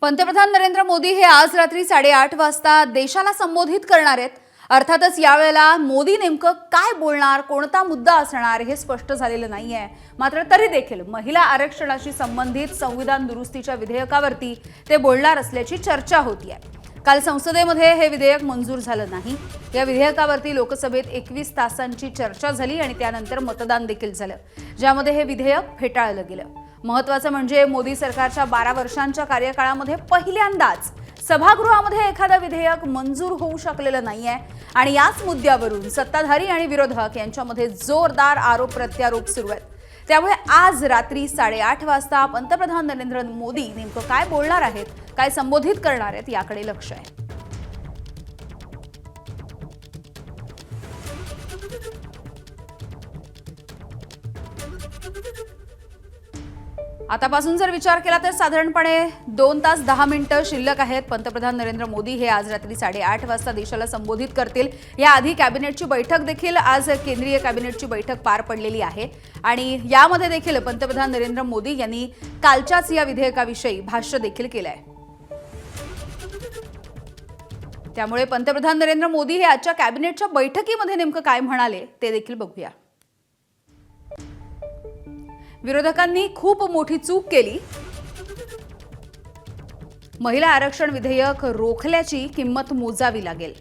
पंतप्रधान नरेंद्र मोदी हे आज रात्री 8:30 वाजता देशाला संबोधित करणार आहेत। अर्थातच यावेळेला मोदी नेमकं काय बोलणार, कोणता मुद्दा असणार हे स्पष्ट झालेलं नाहीये। मात्र तरी देखील महिला आरक्षणाशी संबंधित संविधान दुरुस्तीच्या विधेयकावरती ते बोलणार असल्याची चर्चा होतीये। काल संसदेमध्ये हे विधेयक मंजूर झालं नाही। या विधेयकावरती लोकसभेत 21 तासांची चर्चा झाली आणि त्यानंतर मतदान देखील झालं, ज्यामध्ये हे विधेयक फेटाळलं गेलं। महत्त्वाचं म्हणजे मोदी सरकारच्या 12 वर्षांच्या कार्यकाळामध्ये पहिल्यांदाच सभागृहामध्ये एखादा विधेयक मंजूर होऊ शकलेलं नाहीये आणि याच मुद्द्यावरून सत्ताधारी आणि विरोधक यांच्यामध्ये जोरदार आरोप प्रत्यारोप सुरू आहेत। त्यामुळे आज रात्री 8:30 वाजता पंतप्रधान नरेंद्र मोदी नेमकं काय बोलणार आहेत, काय संबोधित करणार आहेत याकडे लक्ष आहे। आतापासून जर विचार केला तर साधारणपणे 2 तास 10 मिनिटं शिल्लक आहेत। पंतप्रधान नरेंद्र मोदी हे आज रात्री 8:30 वाजता देशाला संबोधित करतील। याआधी कॅबिनेटची बैठक देखील आज केंद्रीय कॅबिनेटची बैठक पार पडलेली आहे आणि यामध्ये देखील पंतप्रधान नरेंद्र मोदी यांनी कालच्याच या विधेयकाविषयी भाष्य देखील केलंय। त्यामुळे पंतप्रधान नरेंद्र मोदी हे आजच्या कॅबिनेटच्या बैठकीमध्ये नेमकं काय म्हणाले ते देखील बघूया। विरोधकांनी खूप मोठी चूक केली, महिला आरक्षण विधेयक रोखल्याची किंमत मोजावी लागेल।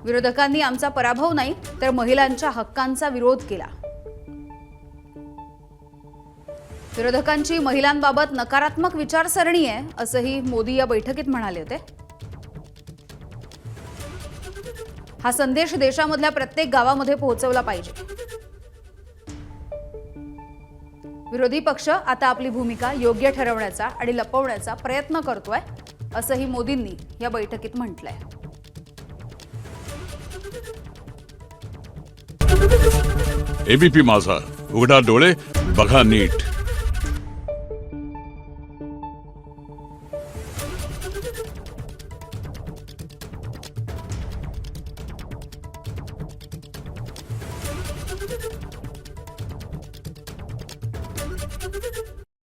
विरोधकांनी आमचा पराभव नाही तर महिलांच्या हक्कांचा विरोध केला। विरोधकांची महिलांबाबत नकारात्मक विचारसरणी आहे असंही मोदी या बैठकीत म्हणाले होते। हा संदेश देशामधल्या प्रत्येक गावामध्ये पोहोचवला पाहिजे। विरोधी पक्ष आता आपली भूमिका योग्य ठरवण्याचा आणि लपवण्याचा प्रयत्न करतोय असंही मोदींनी या बैठकीत म्हटलंय। एबीपी माझा, उघडा डोळे बघा नीट।